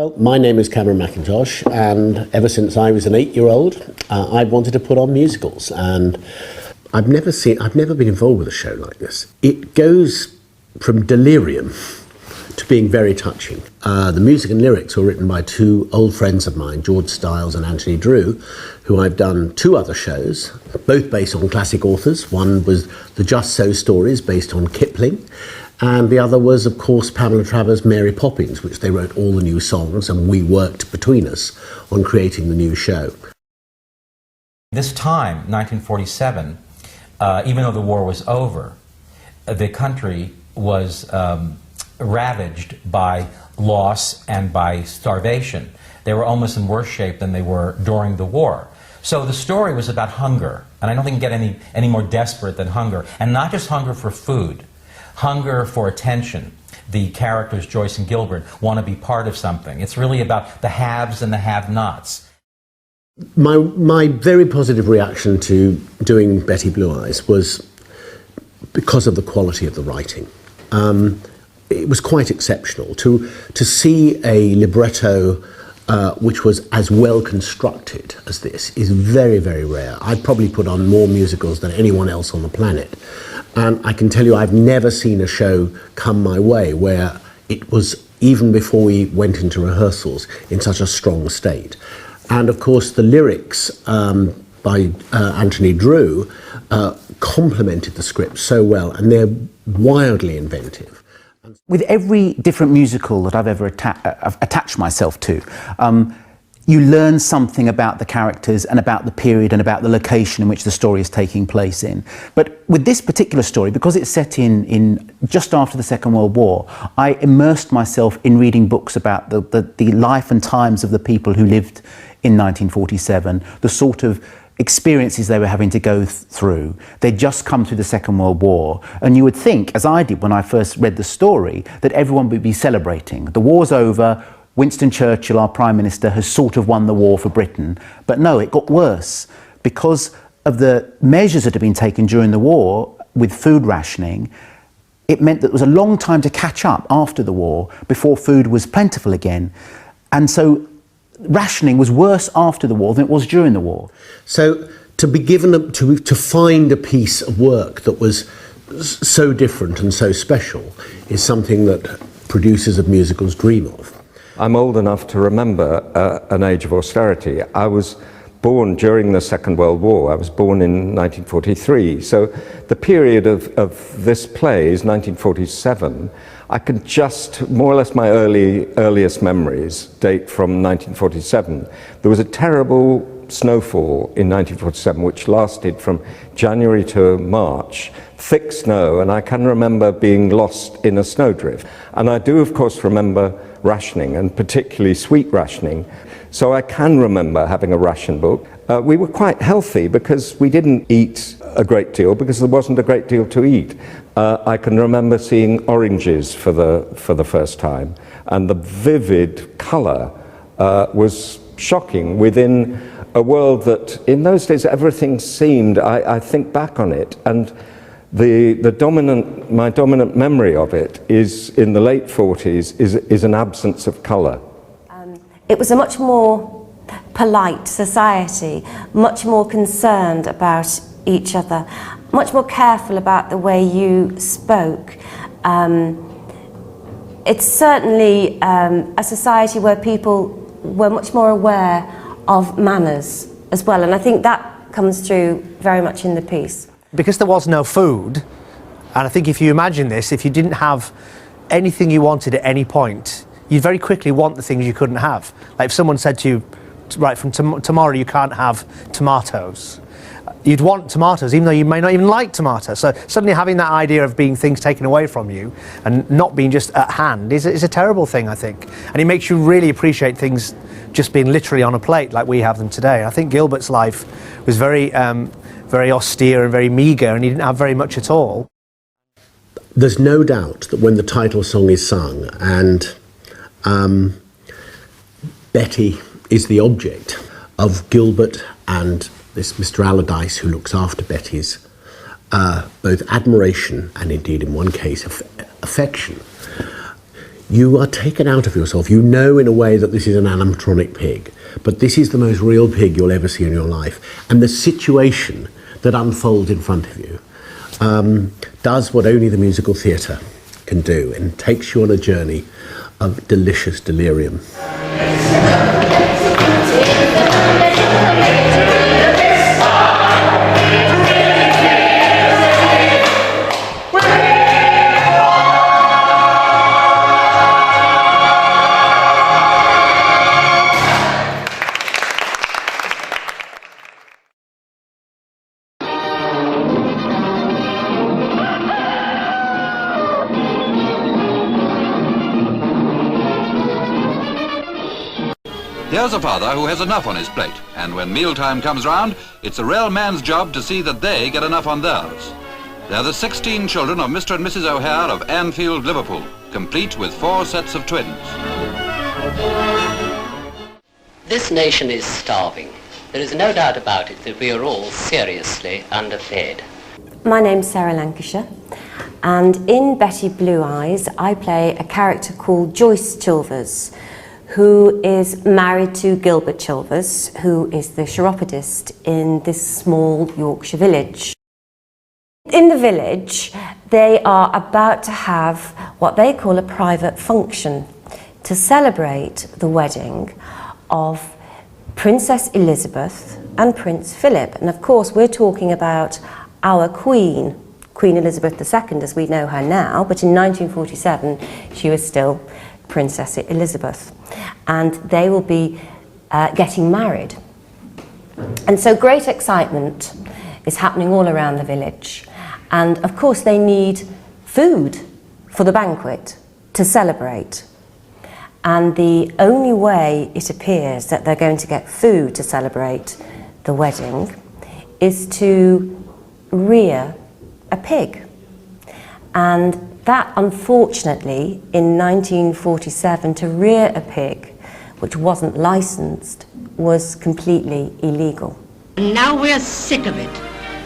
Well, my name is Cameron McIntosh, and ever since I was an 8-year-old, I've wanted to put on musicals, and I've never been involved with a show like this. It goes from delirium to being very touching. The music and lyrics were written by two old friends of mine, George Stiles and Anthony Drew, who I've done 2 other shows, both based on classic authors. One was the Just So stories, based on Kipling, and the other was, of course, Pamela Travers' Mary Poppins, which they wrote all the new songs, and we worked between us on creating the new show. This time, 1947, even though the war was over, the country was ravaged by loss and by starvation. They were almost in worse shape than they were during the war. So the story was about hunger, and I don't think it can get any more desperate than hunger, and not just hunger for food. Hunger for attention. The characters, Joyce and Gilbert, want to be part of something. It's really about the haves and the have-nots. My very positive reaction to doing Betty Blue Eyes was because of the quality of the writing. It was quite exceptional. To see a libretto which was as well constructed as this is very, very rare. I'd probably put on more musicals than anyone else on the planet. And I can tell you I've never seen a show come my way where it was, even before we went into rehearsals, in such a strong state. And of course the lyrics by Anthony Drew complemented the script so well, and they're wildly inventive. With every different musical that I've ever attached myself to, you learn something about the characters and about the period and about the location in which the story is taking place in. But with this particular story, because it's set in just after the Second World War, I immersed myself in reading books about the life and times of the people who lived in 1947, the sort of experiences they were having to go through. They'd just come through the Second World War, and you would think, as I did when I first read the story, that everyone would be celebrating. The war's over, Winston Churchill, our Prime Minister, has sort of won the war for Britain. But no, it got worse. Because of the measures that had been taken during the war with food rationing, it meant that there was a long time to catch up after the war before food was plentiful again. And so rationing was worse after the war than it was during the war. So to be given to find a piece of work that was so different and so special is something that producers of musicals dream of. I'm old enough to remember an age of austerity. I was born during the Second World War. I was born in 1943. So the period of this play is 1947. I can just, more or less my earliest memories date from 1947. There was a terrible snowfall in 1947 which lasted from January to March, thick snow, and I can remember being lost in a snowdrift. And I do of course remember rationing, and particularly sweet rationing. So I can remember having a ration book. We were quite healthy because we didn't eat a great deal because there wasn't a great deal to eat. I can remember seeing oranges for the first time, and the vivid colour was shocking within a world that in those days everything seemed, I think back on it, and my dominant memory of it is in the late 40s is an absence of colour. It was a much more polite society, much more concerned about each other, much more careful about the way you spoke. It's certainly a society where people were much more aware of manners as well, and I think that comes through very much in the piece. Because there was no food, and I think if you imagine this, if you didn't have anything you wanted at any point, you'd very quickly want the things you couldn't have. Like if someone said to you, right, from tomorrow you can't have tomatoes, you'd want tomatoes even though you may not even like tomatoes. So suddenly having that idea of being things taken away from you and not being just at hand is a terrible thing, I think. And it makes you really appreciate things just being literally on a plate like we have them today. I think Gilbert's life was very austere and very meagre, and he didn't have very much at all. There's no doubt that when the title song is sung and Betty is the object of Gilbert and this Mr. Allardyce who looks after Betty's both admiration and indeed in one case affection, you are taken out of yourself. You know in a way that this is an animatronic pig, but this is the most real pig you'll ever see in your life. And the situation that unfolds in front of you does what only the musical theatre can do, and takes you on a journey of delicious delirium. Here's a father who has enough on his plate, and when mealtime comes round, it's a real man's job to see that they get enough on theirs. They're the 16 children of Mr. and Mrs. O'Hare of Anfield, Liverpool, complete with 4 sets of twins. This nation is starving. There is no doubt about it that we are all seriously underfed. My name's Sarah Lancashire, and in Betty Blue Eyes I play a character called Joyce Chilvers, who is married to Gilbert Chilvers, who is the chiropodist in this small Yorkshire village. In the village, they are about to have what they call a private function to celebrate the wedding of Princess Elizabeth and Prince Philip. And of course, we're talking about our Queen, Queen Elizabeth II as we know her now, but in 1947 she was still Princess Elizabeth. And they will be getting married. And so great excitement is happening all around the village. And of course they need food for the banquet to celebrate. And the only way it appears that they're going to get food to celebrate the wedding is to rear a pig. And that, unfortunately, in 1947, to rear a pig, which wasn't licensed, was completely illegal. And now we're sick of it.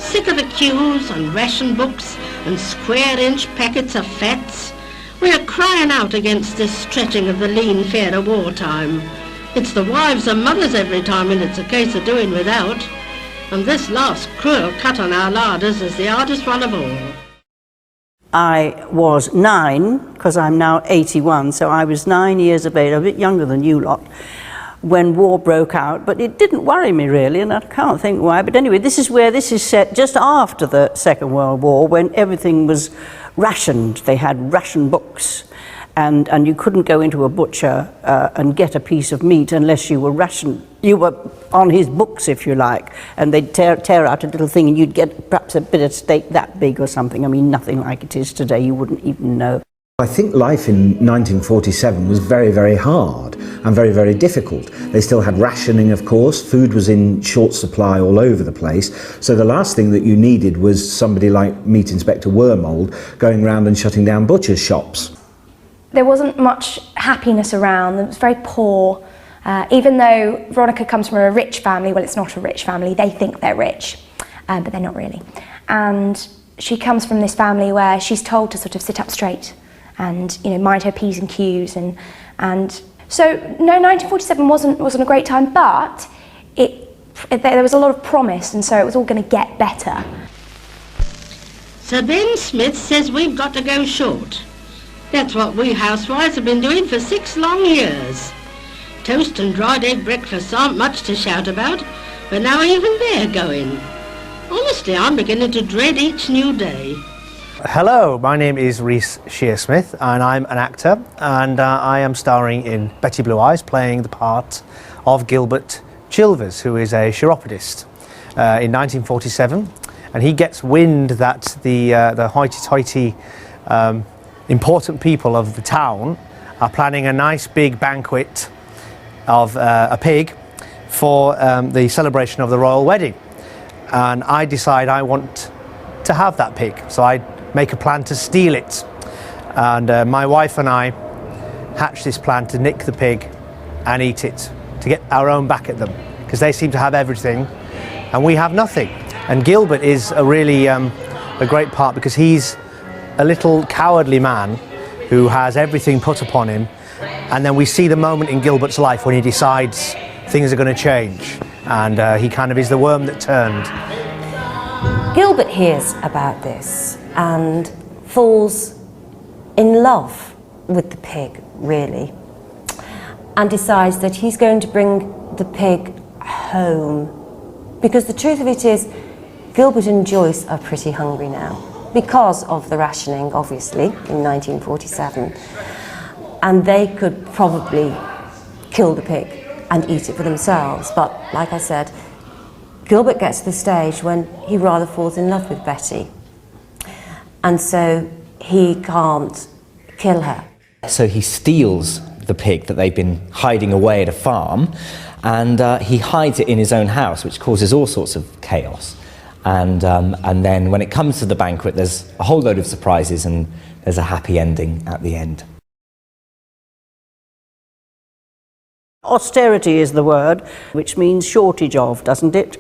Sick of the queues and ration books and square-inch packets of fats. We're crying out against this stretching of the lean fare of wartime. It's the wives and mothers every time, and it's a case of doing without. And this last cruel cut on our larders is the hardest one of all. I was 9, because I'm now 81, so I was 9 years of age, a bit younger than you lot, when war broke out, but it didn't worry me really, and I can't think why. But anyway, this is where this is set just after the Second World War, when everything was rationed. They had ration books, and you couldn't go into a butcher and get a piece of meat unless you were rationed. You were on his books, if you like, and they'd tear out a little thing and you'd get perhaps a bit of steak that big or something. I mean, nothing like it is today, you wouldn't even know. I think life in 1947 was very, very hard and very, very difficult. They still had rationing, of course. Food was in short supply all over the place. So the last thing that you needed was somebody like Meat Inspector Wormold going around and shutting down butchers' shops. There wasn't much happiness around. It was very poor. Even though Veronica comes from a rich family, well, it's not a rich family. They think they're rich, but they're not really. And she comes from this family where she's told to sort of sit up straight and, you know, mind her P's and Q's, and so no, 1947 wasn't a great time, but there was a lot of promise, and so it was all going to get better. Sir Ben Smith says we've got to go short. That's what we housewives have been doing for 6 long years. Toast and dried egg breakfasts aren't much to shout about, but now even they're going. Honestly, I'm beginning to dread each new day. Hello, my name is Reece Shearsmith, and I'm an actor, and I am starring in Betty Blue Eyes, playing the part of Gilbert Chilvers, who is a chiropodist in 1947, and he gets wind that the hoity-toity important people of the town are planning a nice big banquet of a pig for the celebration of the royal wedding, and I decide I want to have that pig, so I make a plan to steal it, and my wife and I hatch this plan to nick the pig and eat it, to get our own back at them, because they seem to have everything and we have nothing. And Gilbert is a really a great part, because he's a little cowardly man who has everything put upon him, and then we see the moment in Gilbert's life when he decides things are going to change, and he kind of is the worm that turned. Gilbert hears about this and falls in love with the pig, really, and decides that he's going to bring the pig home. Because the truth of it is, Gilbert and Joyce are pretty hungry now, because of the rationing, obviously, in 1947. And they could probably kill the pig and eat it for themselves. But, like I said, Gilbert gets to the stage when he rather falls in love with Betty. And so he can't kill her. So he steals the pig that they've been hiding away at a farm, and he hides it in his own house, which causes all sorts of chaos. And then when it comes to the banquet, there's a whole load of surprises, and there's a happy ending at the end. Austerity is the word, which means shortage of, doesn't it?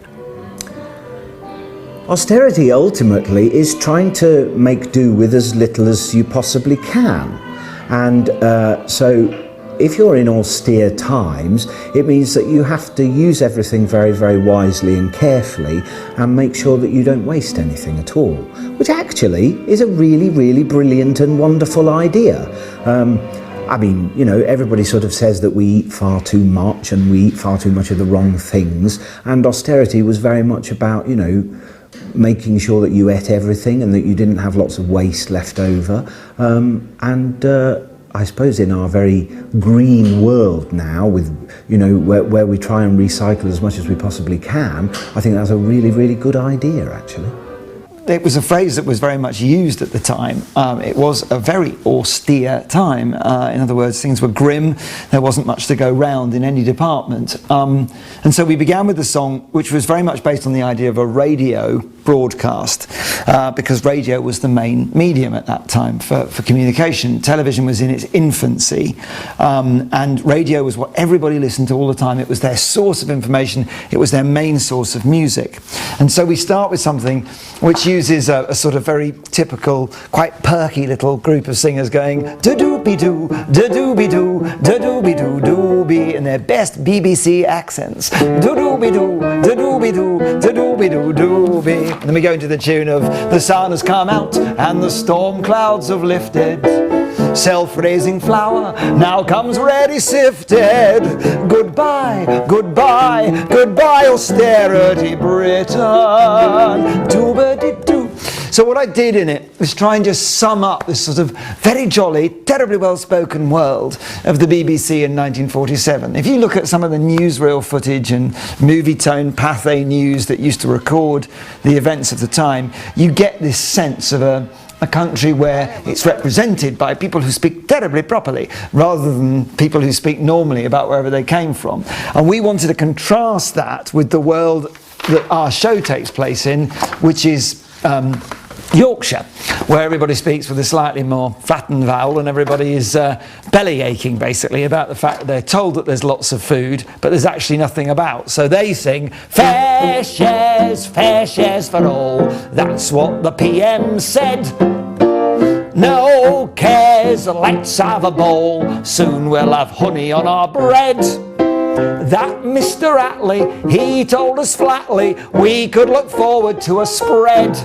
Austerity ultimately is trying to make do with as little as you possibly can. And so if you're in austere times, it means that you have to use everything very, very wisely and carefully and make sure that you don't waste anything at all, which actually is a really, really brilliant and wonderful idea. I mean, you know, everybody sort of says that we eat far too much and we eat far too much of the wrong things, and austerity was very much about, you know, making sure that you ate everything and that you didn't have lots of waste left over. I suppose in our very green world now, with, you know, where we try and recycle as much as we possibly can, I think that's a really, really good idea, actually. It was a phrase that was very much used at the time. It was a very austere time. In other words, things were grim. There wasn't much to go round in any department. And so we began with the song, which was very much based on the idea of a radio broadcast, because radio was the main medium at that time for communication. Television was in its infancy, and radio was what everybody listened to all the time. It was their source of information. It was their main source of music. And so we start with something which uses a sort of very typical, quite perky little group of singers going da-doo-be-doo, da-doo-be-doo, da-doo-be-doo, doo-be, in their best BBC accents. Da-doo-be-doo, da-doo-be-doo, da-doo-be-doo, doo-be. And then we go into the tune of the sun has come out and the storm clouds have lifted. Self-raising flour now comes ready sifted. Goodbye, goodbye, goodbye, austerity Britain. Doo-ba-dee-doo. So what I did in it was try and just sum up this sort of very jolly, terribly well-spoken world of the BBC in 1947. If you look at some of the newsreel footage and movie-tone pathé news that used to record the events of the time, you get this sense of a country where it's represented by people who speak terribly properly rather than people who speak normally about wherever they came from. And we wanted to contrast that with the world that our show takes place in, which is Yorkshire, where everybody speaks with a slightly more flattened vowel and everybody is belly aching basically about the fact that they're told that there's lots of food but there's actually nothing about. So they sing fair shares for all, that's what the PM said. No cares, let's have a bowl, soon we'll have honey on our bread. That Mr. Attlee, he told us flatly we could look forward to a spread.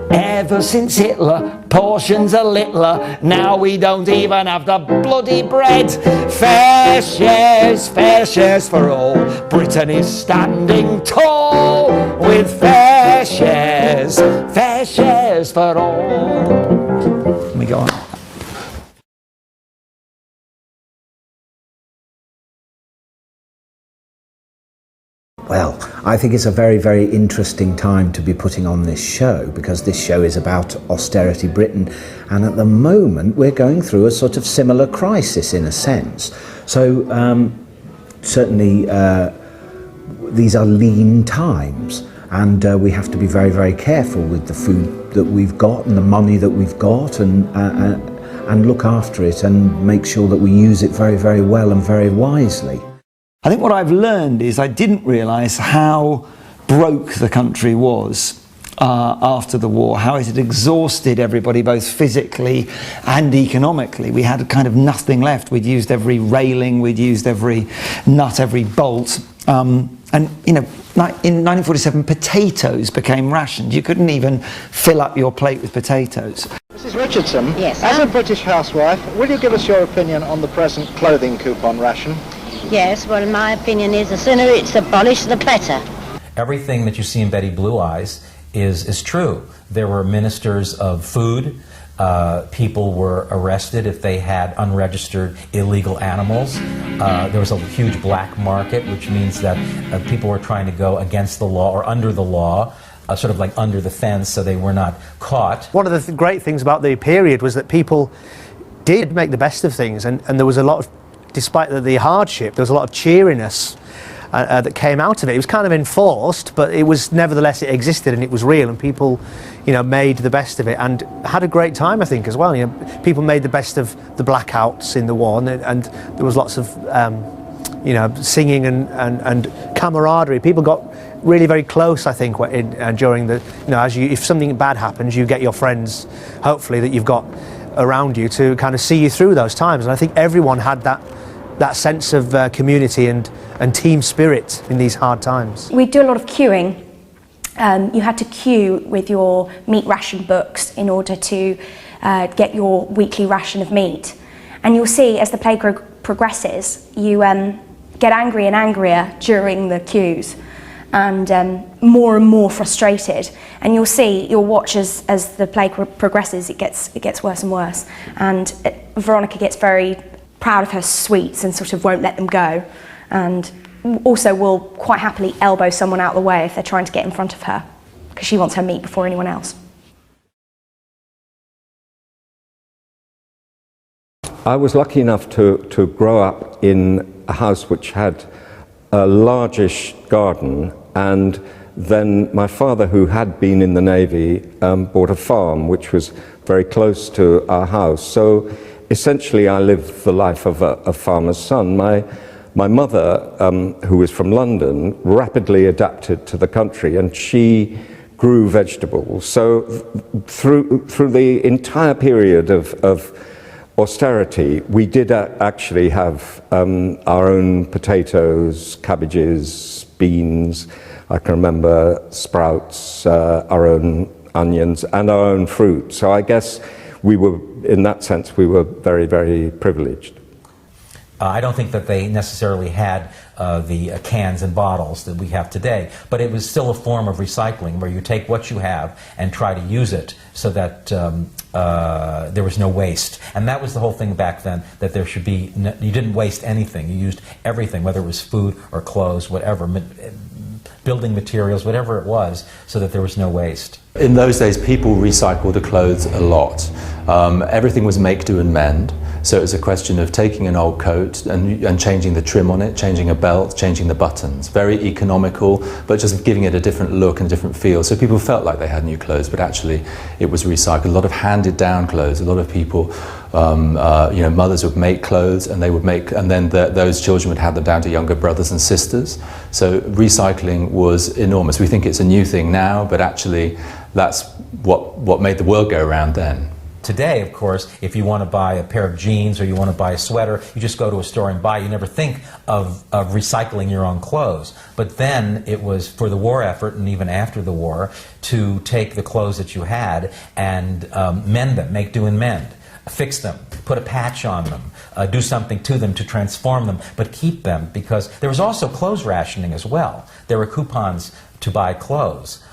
Ever since Hitler, portions are littler, now we don't even have the bloody bread. Fair shares for all, Britain is standing tall with fair shares for all. Let me go on. Well, I think it's a very, very interesting time to be putting on this show, because this show is about austerity Britain, and at the moment we're going through a sort of similar crisis in a sense. So certainly these are lean times, and we have to be very, very careful with the food that we've got and the money that we've got, and look after it and make sure that we use it very, very well and very wisely. I think what I've learned is I didn't realise how broke the country was after the war, how it had exhausted everybody both physically and economically. We had kind of nothing left. We'd used every railing, we'd used every nut, every bolt. And, you know, in 1947, potatoes became rationed. You couldn't even fill up your plate with potatoes. Mrs. Richardson, yes, as a British housewife, will you give us your opinion on the present clothing coupon ration? Yes, well, my opinion is the sooner it's abolished, the better. Everything that you see in Betty Blue Eyes is true. There were ministers of food. People were arrested if they had unregistered illegal animals. There was a huge black market, which means that people were trying to go against the law or under the law, sort of like under the fence, so they were not caught. One of the great things about the period was that people did make the best of things, and there was a lot of, despite the hardship, there was a lot of cheeriness that came out of it. It was kind of enforced, but it was nevertheless, it existed and it was real, and people, you know, made the best of it and had a great time, I think, as well. You know, people made the best of the blackouts in the war, and there was lots of you know, singing and camaraderie. People got really very close, I think, during the, you know, if something bad happens, you get your friends, hopefully, that you've got around you to kind of see you through those times. And I think everyone had that sense of community and team spirit in these hard times. We do a lot of queuing. You had to queue with your meat ration books in order to get your weekly ration of meat. And you'll see as the plague progresses, you get angrier and angrier during the queues, and more frustrated. And you'll watch as the plague progresses, it gets worse and worse. And Veronica gets very proud of her sweets and sort of won't let them go, and also will quite happily elbow someone out of the way if they're trying to get in front of her, because she wants her meat before anyone else. I was lucky enough to grow up in a house which had a largish garden, and then my father, who had been in the Navy, bought a farm which was very close to our house. So essentially I lived the life of a farmer's son. My mother, who was from London, rapidly adapted to the country, and she grew vegetables. So through the entire period of austerity, we did actually have our own potatoes, cabbages, beans. I can remember sprouts, our own onions, and our own fruit. So I guess we were, in that sense, we were very, very privileged. I don't think that they necessarily had the cans and bottles that we have today, but it was still a form of recycling where you take what you have and try to use it so that there was no waste. And that was the whole thing back then, that there should be, you didn't waste anything. You used everything, whether it was food or clothes, whatever, building materials, whatever it was, so that there was no waste. In those days, people recycled the clothes a lot. Everything was make, do and mend. So it was a question of taking an old coat and changing the trim on it, changing a belt, changing the buttons. Very economical, but just giving it a different look and a different feel. So people felt like they had new clothes, but actually it was recycled. A lot of handed down clothes. A lot of people, you know, mothers would make clothes, and they would make, and then those children would hand them down to younger brothers and sisters. So recycling was enormous. We think it's a new thing now, but actually that's what made the world go around then. Today, of course, if you want to buy a pair of jeans or you want to buy a sweater, you just go to a store and buy. You never think of recycling your own clothes. But then it was for the war effort, and even after the war, to take the clothes that you had and mend them, make do and mend. Fix them, put a patch on them, do something to them to transform them, but keep them, because there was also clothes rationing as well. There were coupons to buy clothes.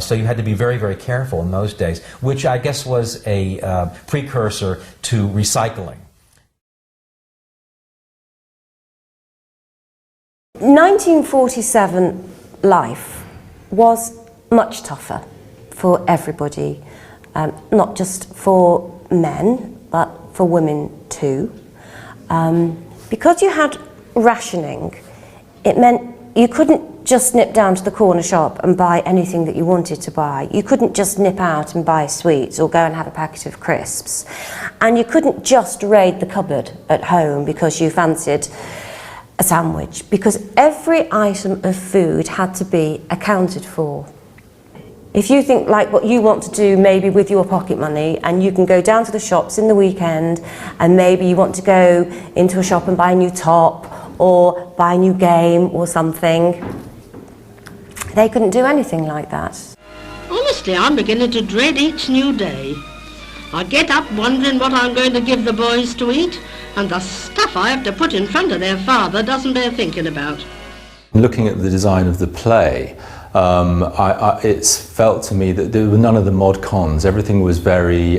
So you had to be very, very careful in those days, which I guess was a precursor to recycling. 1947 life was much tougher for everybody, not just for men, but for women too. Because you had rationing, it meant you couldn't just nip down to the corner shop and buy anything that you wanted to buy. You couldn't just nip out and buy sweets or go and have a packet of crisps. And you couldn't just raid the cupboard at home because you fancied a sandwich, because every item of food had to be accounted for. If you think like what you want to do maybe with your pocket money, and you can go down to the shops in the weekend, and maybe you want to go into a shop and buy a new top or buy a new game or something, they couldn't do anything like that. Honestly, I'm beginning to dread each new day. I get up wondering what I'm going to give the boys to eat, and the stuff I have to put in front of their father doesn't bear thinking about. Looking at the design of the play, it's felt to me that there were none of the mod cons. Everything was very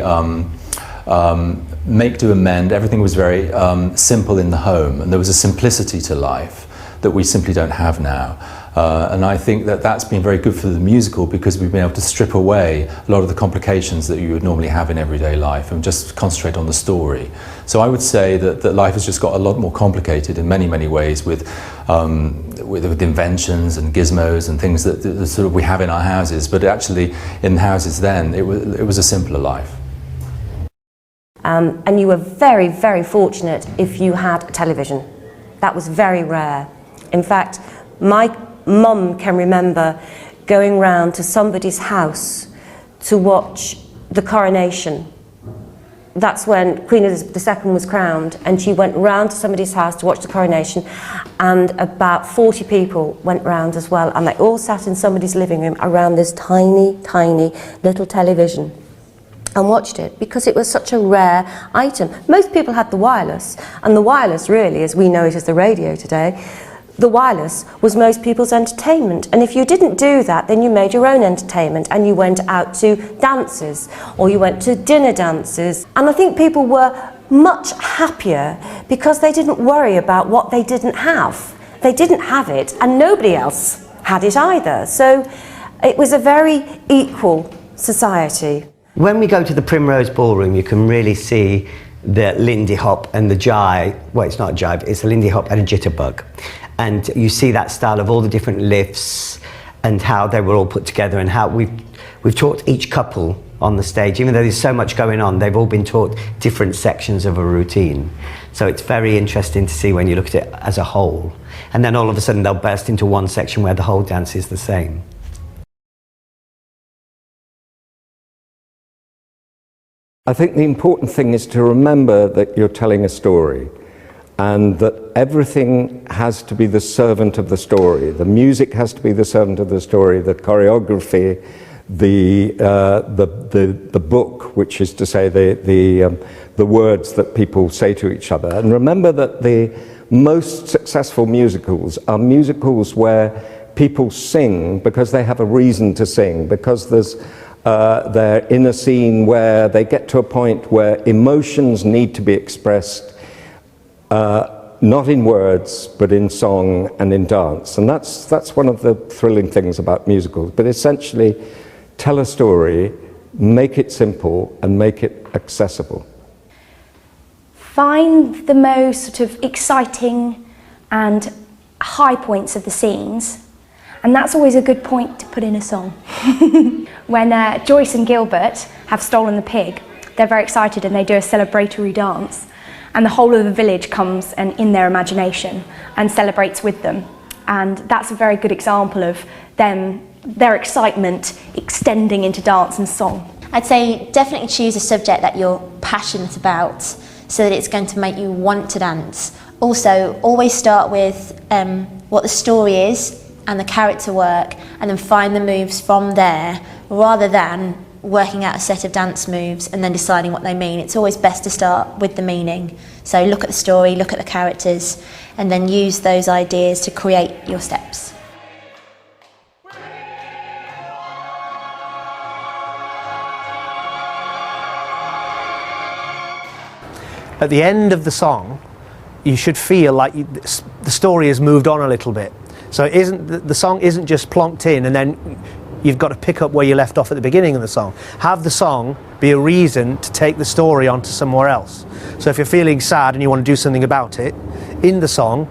make, do, amend. Everything was very simple in the home, and there was a simplicity to life that we simply don't have now. And I think that that's been very good for the musical, because we've been able to strip away a lot of the complications that you would normally have in everyday life and just concentrate on the story. So I would say that life has just got a lot more complicated in many, many ways with inventions and gizmos and things that sort of we have in our houses, but actually in houses then it was a simpler life. And you were very, very fortunate if you had a television. That was very rare. In fact, my mum can remember going round to somebody's house to watch the coronation. That's when Queen Elizabeth II was crowned, and she went round to somebody's house to watch the coronation, and about 40 people went round as well, and they all sat in somebody's living room around this tiny, tiny little television and watched it, because it was such a rare item. Most people had the wireless, and the wireless really, as we know it as the radio today, the wireless was most people's entertainment. And if you didn't do that, then you made your own entertainment, and you went out to dances, or you went to dinner dances. And I think people were much happier because they didn't worry about what they didn't have. They didn't have it, and nobody else had it either. So it was a very equal society. When we go to the Primrose Ballroom, you can really see the Lindy Hop and the jive. Well, it's not a jive, it's a Lindy Hop and a jitterbug. And you see that style of all the different lifts and how they were all put together, and how we've taught each couple on the stage, even though there's so much going on, they've all been taught different sections of a routine. So it's very interesting to see when you look at it as a whole. And then all of a sudden they'll burst into one section where the whole dance is the same. I think the important thing is to remember that you're telling a story, and that everything has to be the servant of the story. The music has to be the servant of the story, the choreography, the book, which is to say the words that people say to each other. And remember that the most successful musicals are musicals where people sing because they have a reason to sing, because they're in a scene where they get to a point where emotions need to be expressed, not in words, but in song and in dance. And that's one of the thrilling things about musicals. But essentially, tell a story, make it simple, and make it accessible. Find the most sort of exciting and high points of the scenes, and that's always a good point to put in a song. When Joyce and Gilbert have stolen the pig, they're very excited and they do a celebratory dance, and the whole of the village comes and in their imagination and celebrates with them. And that's a very good example of their excitement extending into dance and song. I'd say definitely choose a subject that you're passionate about, so that it's going to make you want to dance. Also, always start with what the story is and the character work, and then find the moves from there, rather than working out a set of dance moves and then deciding what they mean. It's always best to start with the meaning. So look at the story, look at the characters, and then use those ideas to create your steps. At the end of the song, you should feel like the story has moved on a little bit. So the song isn't just plonked in and then you've got to pick up where you left off at the beginning of the song. Have the song be a reason to take the story on to somewhere else. So if you're feeling sad and you want to do something about it, in the song,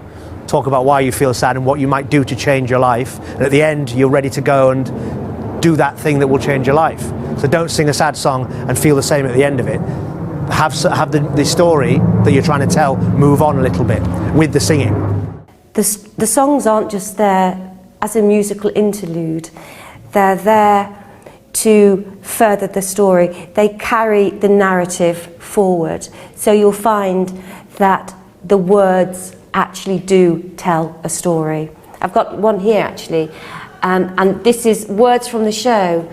talk about why you feel sad and what you might do to change your life. And at the end, you're ready to go and do that thing that will change your life. So don't sing a sad song and feel the same at the end of it. Have the story that you're trying to tell move on a little bit with the singing. The songs aren't just there as a musical interlude. They're there, to further the story. They carry the narrative forward. So you'll find that the words actually do tell a story. I've got one here actually, and this is words from the show,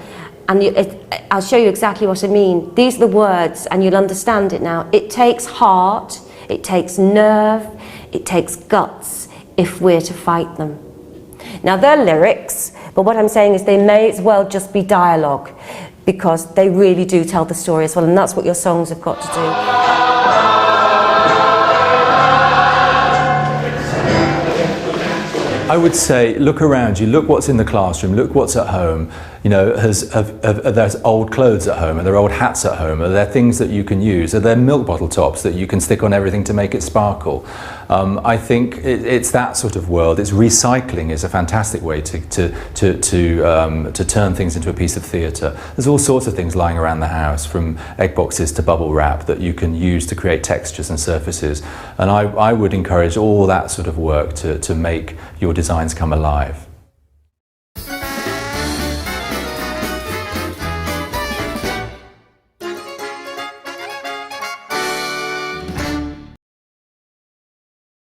and I'll show you exactly what I mean. These are the words, and you'll understand it now. It takes heart, it takes nerve, it takes guts if we're to fight them. Now they're lyrics, but what I'm saying is they may as well just be dialogue, because they really do tell the story as well, and that's what your songs have got to do. I would say, look around you, look what's in the classroom, look what's at home. You know, are there old clothes at home? Are there old hats at home? Are there things that you can use? Are there milk bottle tops that you can stick on everything to make it sparkle? I think it's that sort of world. It's recycling is a fantastic way to turn things into a piece of theatre. There's all sorts of things lying around the house, from egg boxes to bubble wrap, that you can use to create textures and surfaces. And I would encourage all that sort of work to make your designs come alive.